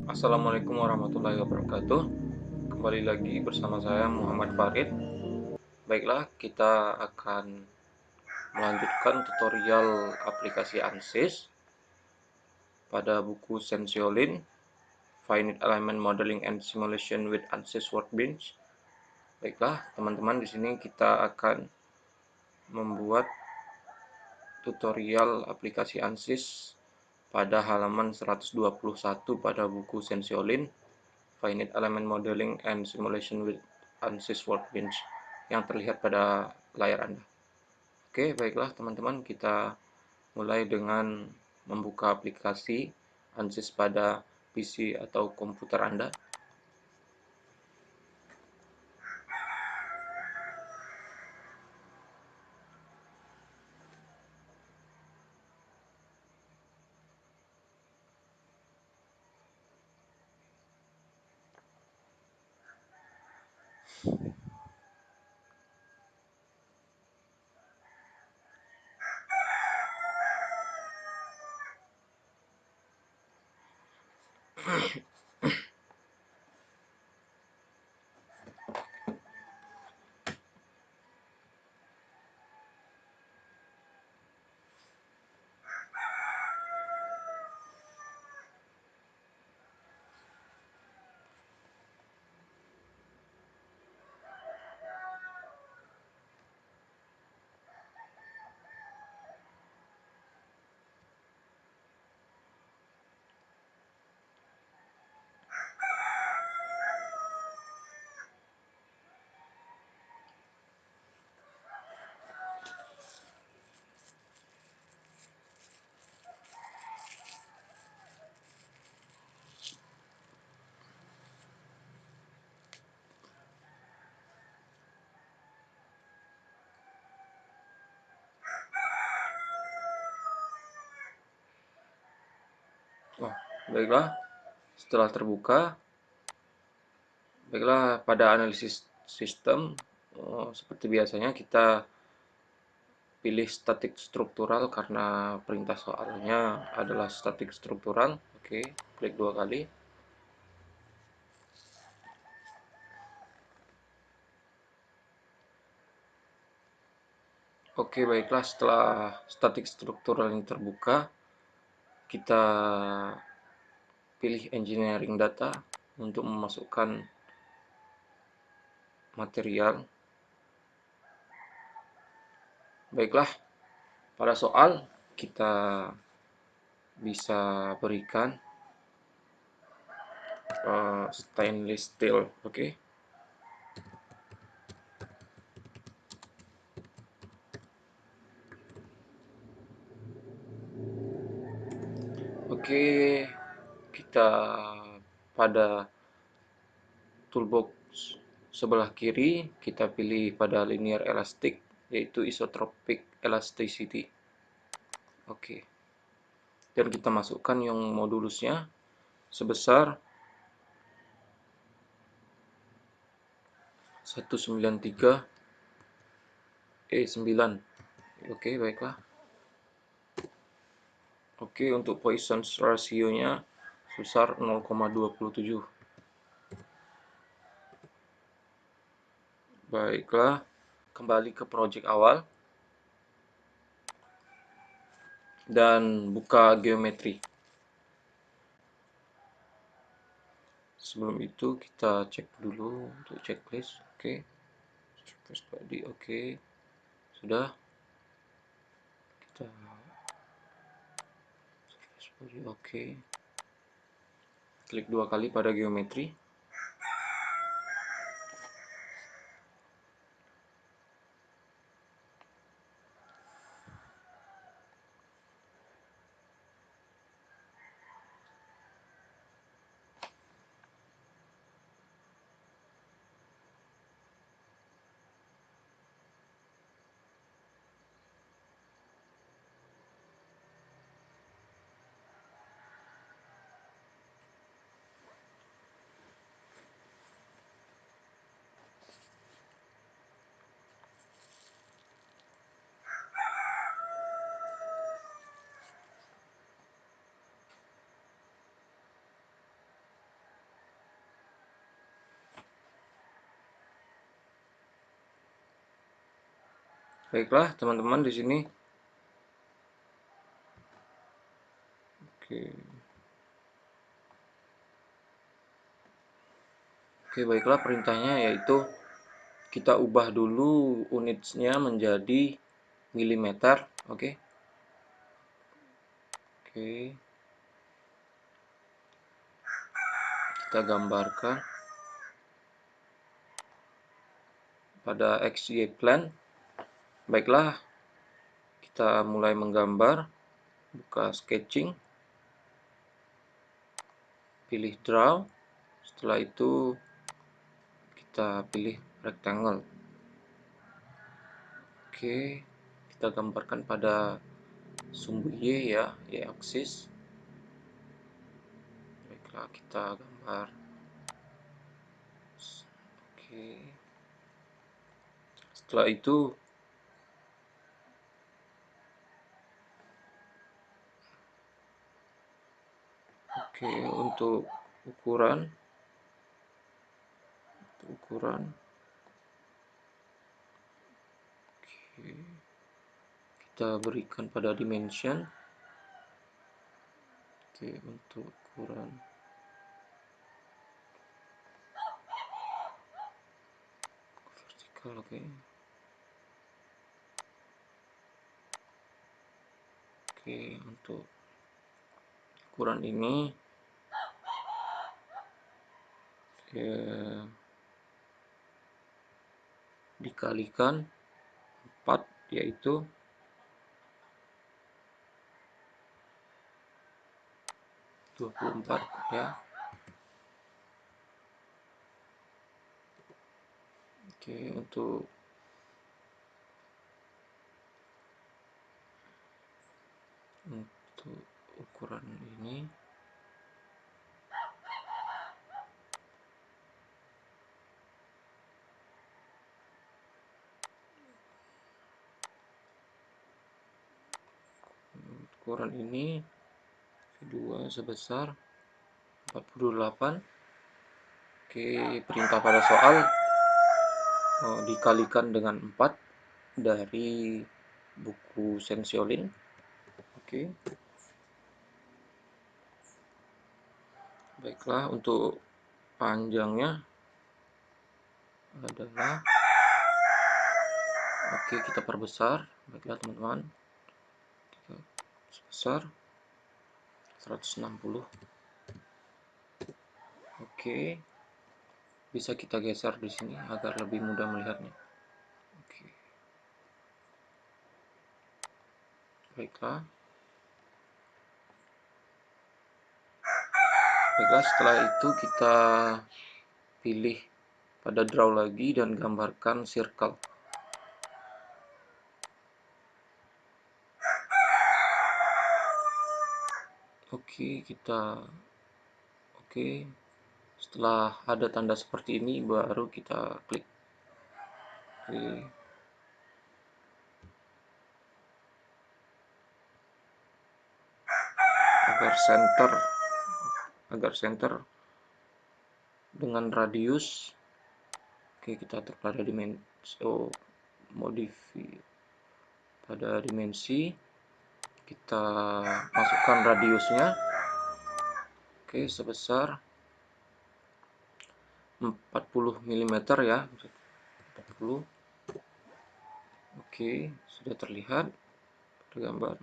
Assalamualaikum warahmatullahi wabarakatuh. Kembali lagi bersama saya Muhammad Farid. Baiklah, kita akan melanjutkan tutorial aplikasi ANSYS pada buku Sensiolin, Finite Element Modeling and Simulation with ANSYS Workbench. Baiklah, teman-teman, di sini kita akan membuat tutorial aplikasi ANSYS pada halaman 121 pada buku Sensiolin, Finite Element Modeling and Simulation with ANSYS Workbench yang terlihat pada layar Anda. Oke, baiklah teman-teman, kita mulai dengan membuka aplikasi ANSYS pada PC atau komputer Anda. Baiklah, setelah terbuka, baiklah pada analisis sistem, seperti biasanya kita pilih statik struktural karena perintah soalnya adalah statik struktural. Oke, klik 2 kali. Oke, baiklah, setelah statik struktural ini terbuka, kita pilih engineering data untuk memasukkan material. Baiklah, pada soal kita bisa berikan stainless steel. Oke. Oke, kita pada toolbox sebelah kiri kita pilih pada linear elastic, yaitu isotropic elasticity. Oke, dan kita masukkan yang modulusnya sebesar 193E9. Oke, baiklah. Oke, untuk Poisson's ratio-nya sebesar 0,27. Baiklah, kembali ke project awal dan buka geometri. Sebelum itu kita cek dulu untuk checklist. Oke, surface body. Oke, sudah. Kita surface body. Oke, klik 2 kali pada geometri. Baiklah teman-teman di sini. Oke. Oke, baiklah perintahnya yaitu kita ubah dulu unitsnya menjadi milimeter. Oke. Oke. Kita gambarkan pada XY plane. Baiklah, kita mulai menggambar. Buka sketching. Pilih draw. Setelah itu kita pilih rectangle. Oke, kita gambarkan pada sumbu Y ya, Y aksis. Baiklah, kita gambar. Oke. Setelah itu untuk ukuran kita berikan pada dimension. Untuk ukuran vertikal. Untuk ukuran ini dikalikan 4, yaitu 24 ya. Untuk ukuran ini kedua sebesar 48. Perintah pada soal dikalikan dengan 4 dari buku Sensiolin. Baiklah, untuk panjangnya adalah kita perbesar. Baiklah teman-teman, sebesar 160. Bisa kita geser di sini agar lebih mudah melihatnya. Baiklah, setelah itu kita pilih pada draw lagi dan gambarkan circle. Setelah ada tanda seperti ini baru kita klik. Agar center dengan radius. Kita atur pada dimensi, kita masukkan radiusnya. Sebesar 40 mm ya. 40. Sudah terlihat tergambar.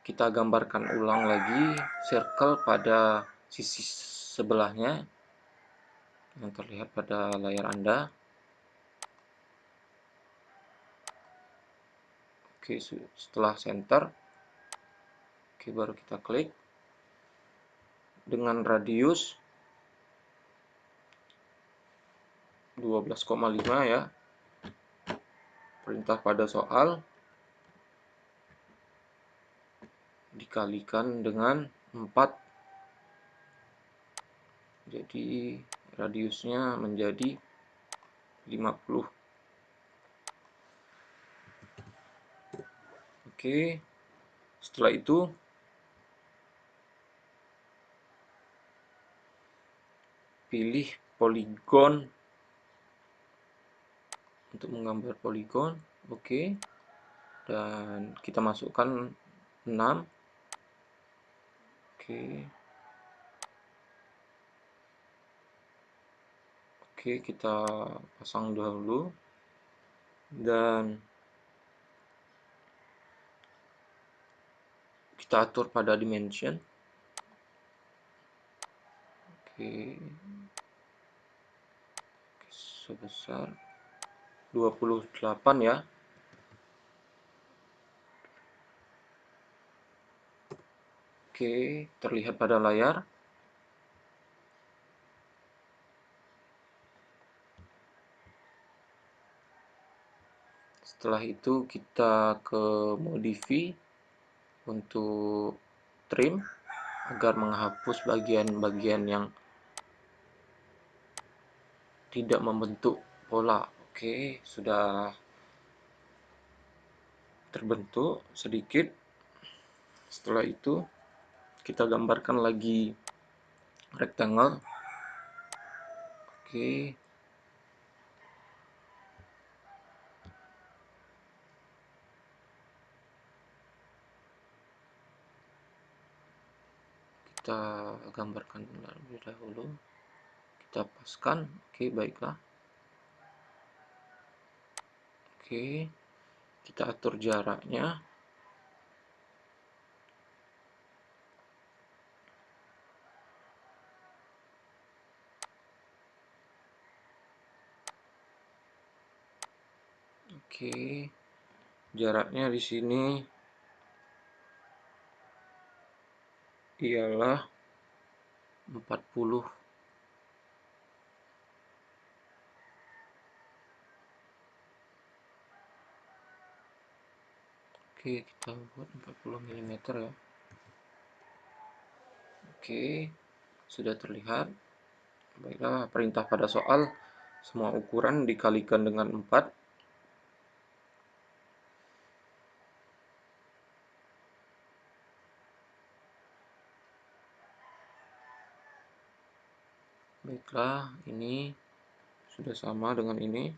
Kita gambarkan ulang lagi circle pada sisi sebelahnya yang terlihat pada layar Anda. Setelah center, baru kita klik dengan radius 12,5 ya. Perintah pada soal dikalikan dengan 4, jadi radiusnya menjadi 50. Setelah itu pilih poligon untuk menggambar poligon. Oke. Dan kita masukkan 6. Oke. Oke, kita pasang dahulu. Dan kita atur pada dimension. Oke. Sebesar 28 ya. Oke, terlihat pada layar. Setelah itu kita ke modify untuk trim agar menghapus bagian-bagian yang tidak membentuk pola. Oke, sudah terbentuk sedikit. Setelah itu kita gambarkan lagi rectangle. Oke. Kita gambarkan terlebih dahulu. Kita paskan. Oke, baiklah. Oke. Kita atur jaraknya. Oke. Jaraknya di sini ialah 40. Oke, kita buat 40 mm ya. Oke, sudah terlihat. Baiklah, perintah pada soal semua ukuran dikalikan dengan 4. Baiklah, ini sudah sama dengan ini.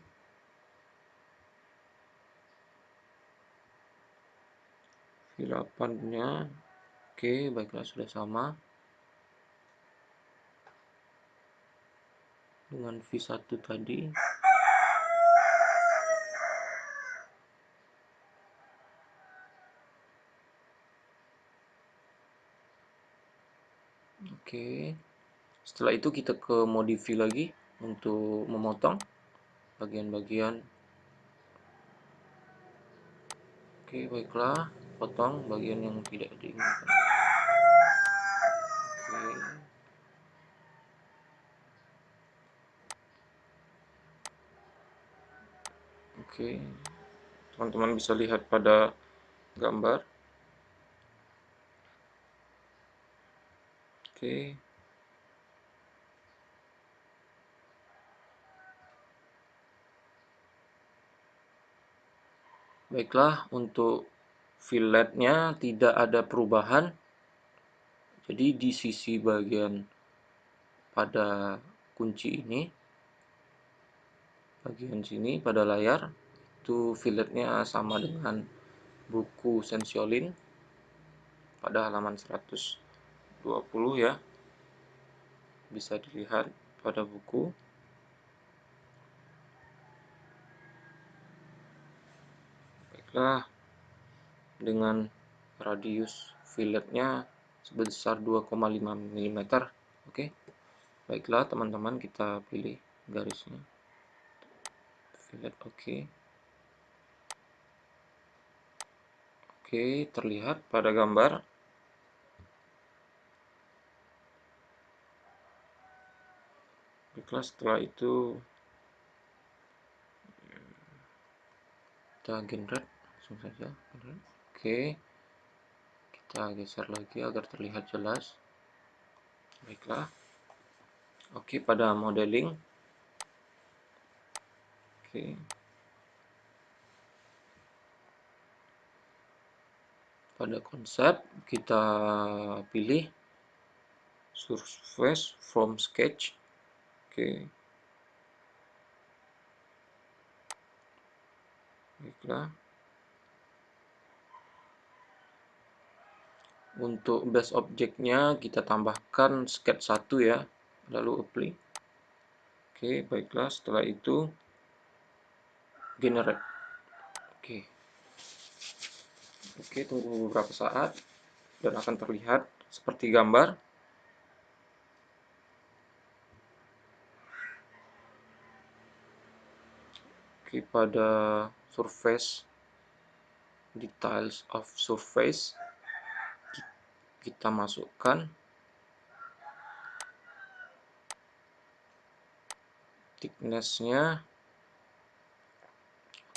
V8-nya. Oke, baiklah, sudah sama dengan V1 tadi. Oke. Setelah itu kita ke modify lagi untuk memotong bagian-bagian. Oke, baiklah, potong bagian yang tidak diinginkan. Oke, teman-teman bisa lihat pada gambar. Oke. Baiklah, untuk filletnya tidak ada perubahan. Jadi di sisi bagian pada kunci ini, bagian sini pada layar, itu filletnya sama dengan buku Sensiolin pada halaman 120 ya. Bisa dilihat pada buku. Baiklah, dengan radius filletnya sebesar 2,5 mm. Oke. Baiklah teman-teman, kita pilih garisnya. Fillet, oke. Oke, terlihat pada gambar. Baiklah, setelah itu kita generate langsung saja. Oke, kita geser lagi agar terlihat jelas. Baiklah. Oke, pada modeling. Oke. Pada konsep kita pilih surface from sketch. Oke. Baiklah. Untuk base objeknya kita tambahkan sketch 1 ya, lalu apply. Oke, baiklah, setelah itu generate. Oke, tunggu beberapa saat dan akan terlihat seperti gambar. Oke, pada surface, details of surface, kita masukkan thickness-nya.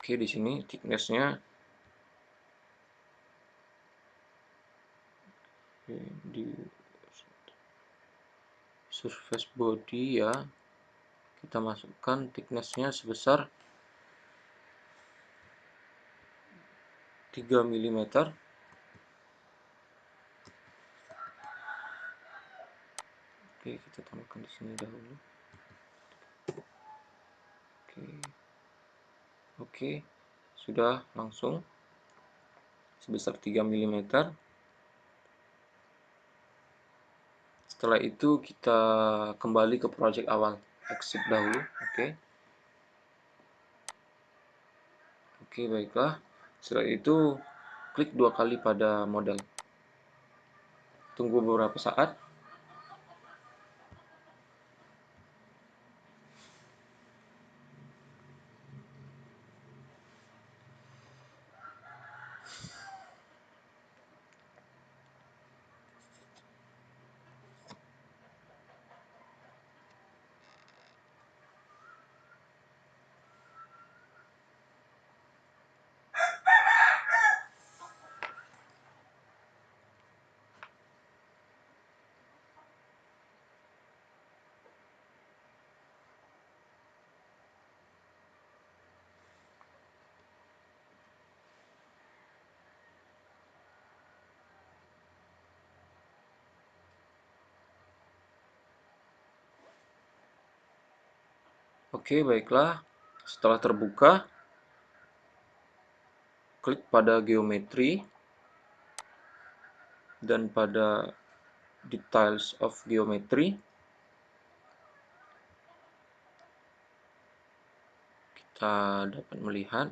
Oke, di sini thickness-nya di surface body ya, kita masukkan thickness-nya sebesar 3 mm. Oke, kita tambahkan di sini dahulu. Oke, sudah langsung sebesar 3 mm. Setelah itu kita kembali ke project awal, exit dahulu. Oke, baiklah. Setelah itu klik 2 kali pada model. Tunggu beberapa saat. Oke, baiklah. Setelah terbuka, klik pada geometri dan pada details of geometry. Kita dapat melihat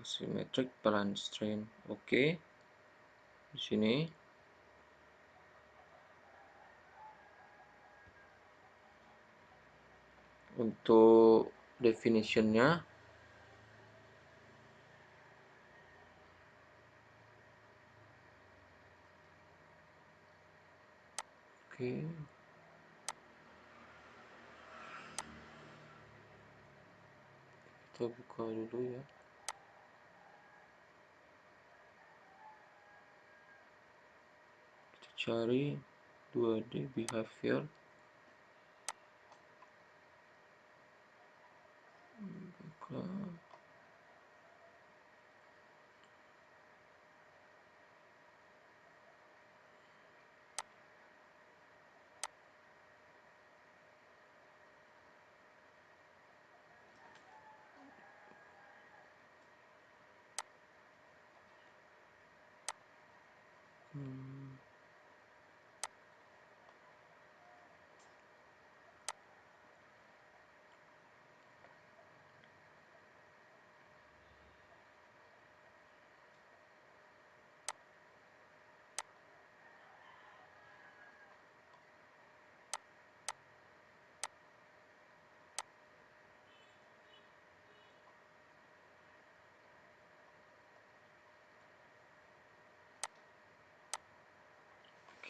asymmetric plane strain. Oke. Di sini untuk definition-nya oke. Kita buka dulu ya. Kita cari 2D behavior.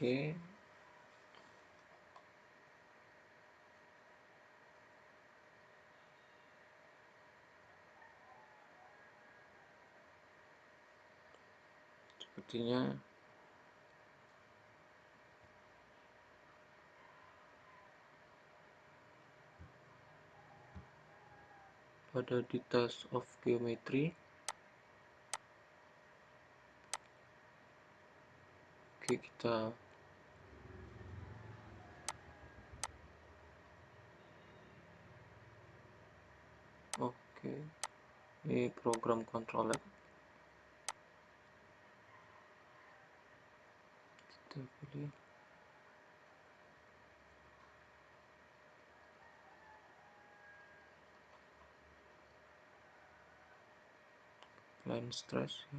Oke. Sepertinya pada details of geometry. Oke, kita oke. Ini program controller. Kita pilih line stress ya.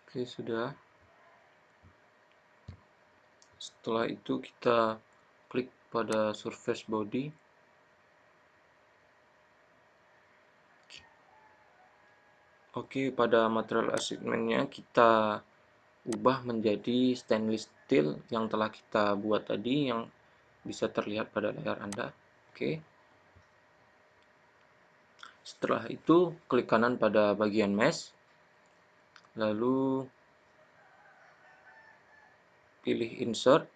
Oke, sudah. Setelah itu kita klik pada surface body. Oke, pada material assignment-nya kita ubah menjadi stainless steel yang telah kita buat tadi, yang bisa terlihat pada layar Anda. Oke. Setelah itu klik kanan pada bagian mesh, lalu pilih insert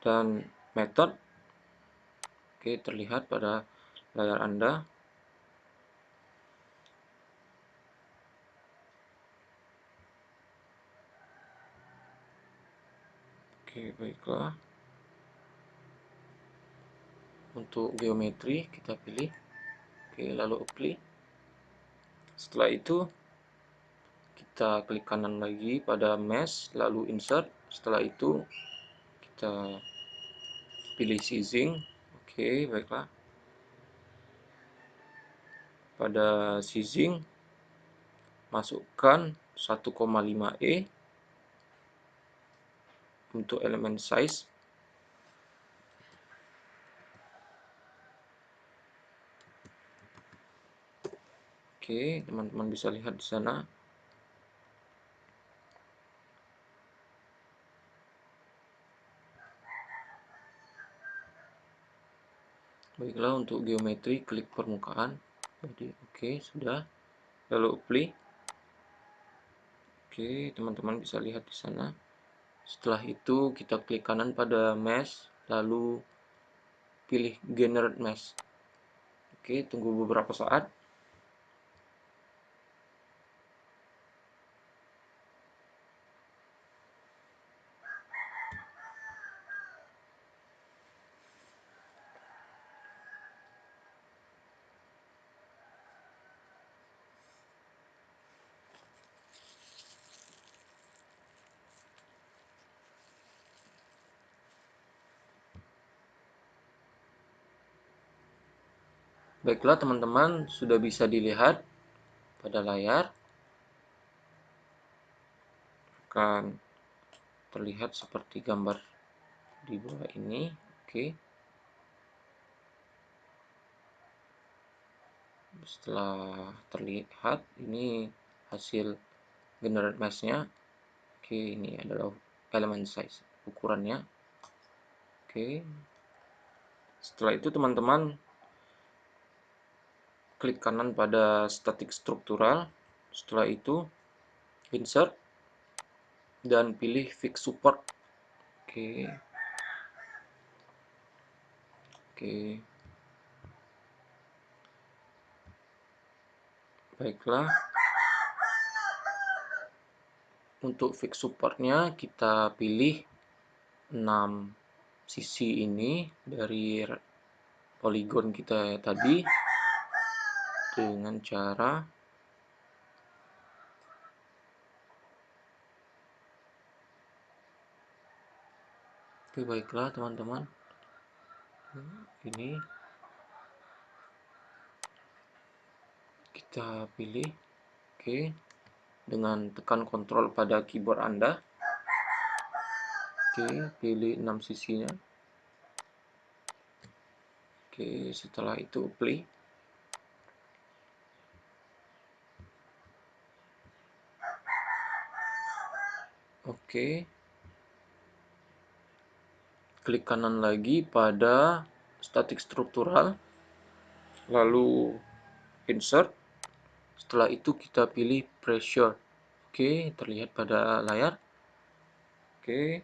dan method. Oke, terlihat pada layar Anda. Oke, baiklah. Untuk geometri kita pilih. Oke, lalu apply. Setelah itu kita klik kanan lagi pada mesh, lalu insert. Setelah itu kita pilih sizing. Oke, baiklah. Pada sizing masukkan 1,5 E untuk elemen size. Oke, teman-teman bisa lihat di sana. Baiklah, untuk geometri klik permukaan. Jadi oke, sudah. Lalu apply. Oke, teman-teman bisa lihat di sana. Setelah itu kita klik kanan pada mesh, lalu pilih generate mesh. Oke, tunggu beberapa saat. Baiklah teman-teman, sudah bisa dilihat pada layar. Akan terlihat seperti gambar di bawah ini. Oke. Setelah terlihat, ini hasil generate mesh-nya. Oke, ini adalah elemen size ukurannya. Oke. Setelah itu teman-teman klik kanan pada static struktural. Setelah itu insert dan pilih fix support. Oke. Oke. Baiklah. Untuk fix supportnya kita pilih 6 sisi ini dari poligon kita tadi dengan cara oke, baiklah teman-teman, ini kita pilih. Oke, dengan tekan kontrol pada keyboard Anda. Oke, pilih 6 sisinya. Oke, setelah itu apply. Oke, klik kanan lagi pada static struktural, lalu insert. Setelah itu kita pilih pressure. Oke, terlihat pada layar. Oke.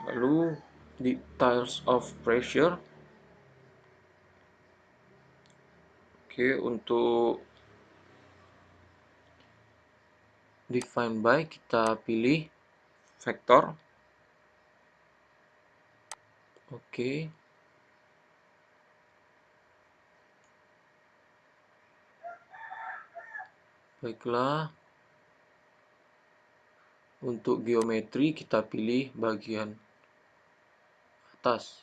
Lalu di tiles of pressure Oke, untuk define by kita pilih vektor. Oke. Baiklah. Untuk geometri kita pilih bagian atas.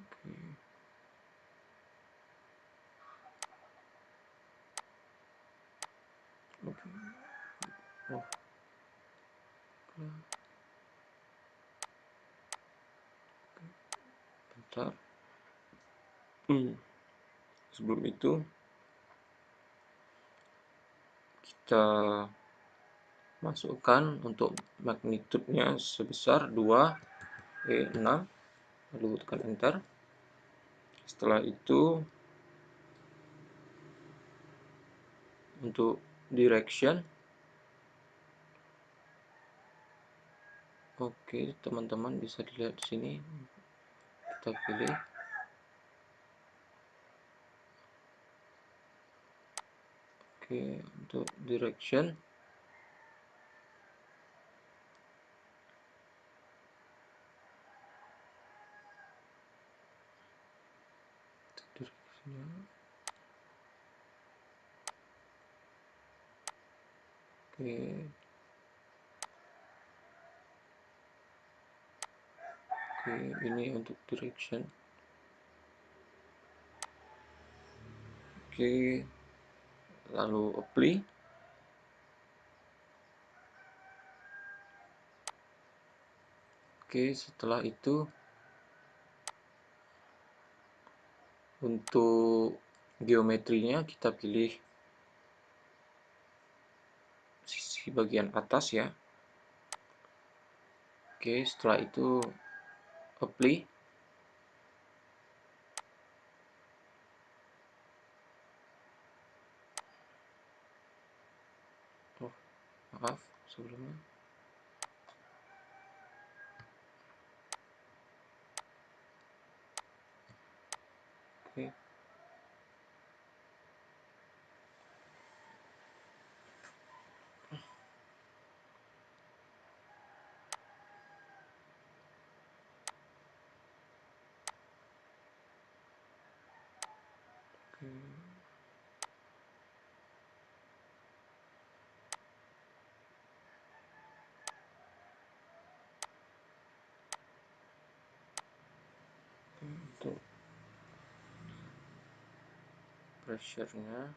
Oke. Oh. Bentar. Sebelum itu kita masukkan untuk magnitudenya sebesar 2E6, lalu tekan enter. Setelah itu untuk direction, oke, teman-teman bisa dilihat di sini. Kita pilih oke, untuk direction oke. Oke, ini untuk direction. Oke, lalu apply. Oke, setelah itu untuk geometrinya kita pilih sisi bagian atas ya. Oke, setelah itu apply. Oh, maaf sebelumnya. Oke. Untuk pressure-nya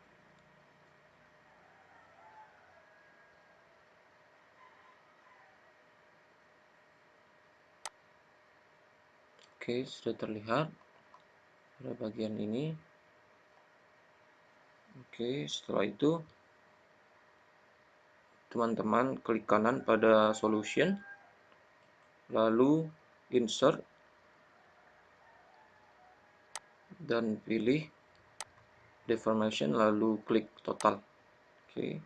oke, sudah terlihat pada bagian ini. Oke, setelah itu teman-teman klik kanan pada solution, lalu insert dan pilih deformation, lalu klik total. Oke.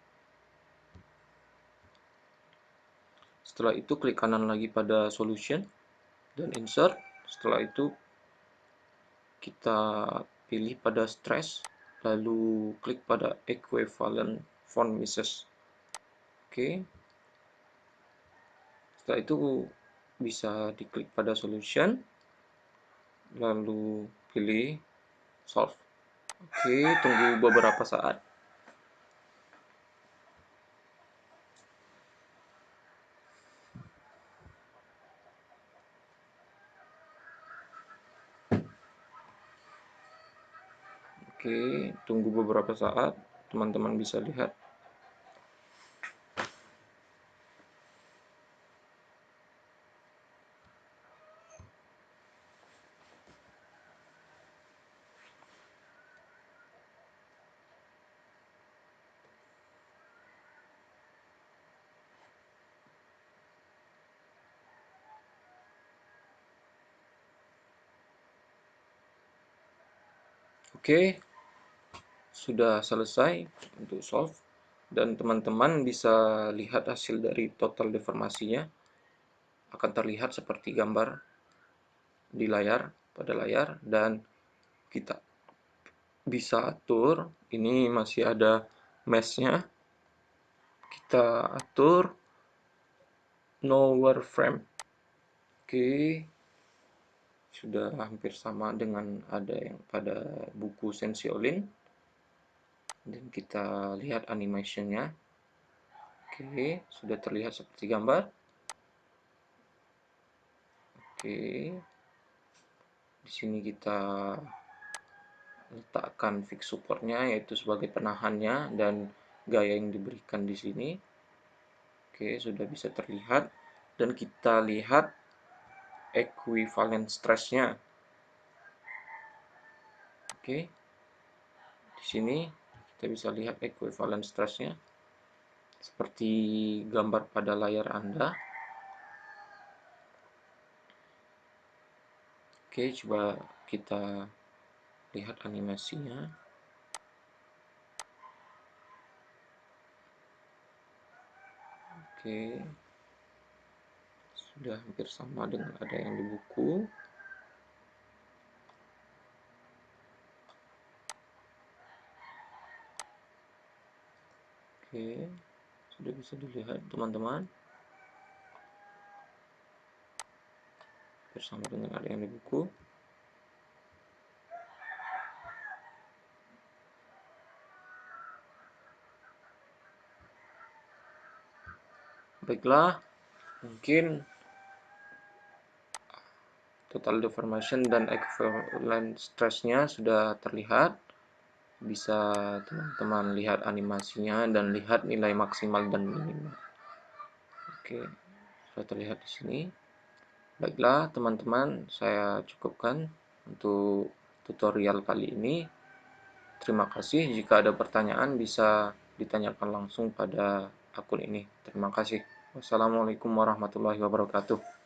Setelah itu klik kanan lagi pada solution dan insert. Setelah itu kita pilih pada stress, lalu klik pada equivalent von Mises. Oke. Setelah itu bisa diklik pada solution, lalu pilih solve. Oke, tunggu beberapa saat. Oke, tunggu beberapa saat, teman-teman bisa lihat. Oke, sudah selesai untuk solve, dan teman-teman bisa lihat hasil dari total deformasinya akan terlihat seperti gambar di layar, pada layar, dan kita bisa atur. Ini masih ada mesh-nya, kita atur no wireframe. Oke, sudah hampir sama dengan ada yang pada buku Sensiolin, dan kita lihat animation-nya. Oke, sudah terlihat seperti gambar. Oke, di sini kita letakkan fix supportnya, yaitu sebagai penahannya, dan gaya yang diberikan di sini. Oke, sudah bisa terlihat, dan kita lihat equivalent stress-nya. Oke, di sini kita bisa lihat equivalent stress-nya seperti gambar pada layar Anda. Oke, coba kita lihat animasinya. Oke, sudah hampir sama dengan ada yang di buku. Oke, sudah bisa dilihat teman-teman, bersama dengan ada yang di buku. Baiklah, mungkin total deformation dan equivalent stress-nya sudah terlihat. Bisa teman-teman lihat animasinya dan lihat nilai maksimal dan minimal. Oke, sudah terlihat di sini. Baiklah teman-teman, saya cukupkan untuk tutorial kali ini. Terima kasih. Jika ada pertanyaan bisa ditanyakan langsung pada akun ini. Terima kasih. Wassalamualaikum warahmatullahi wabarakatuh.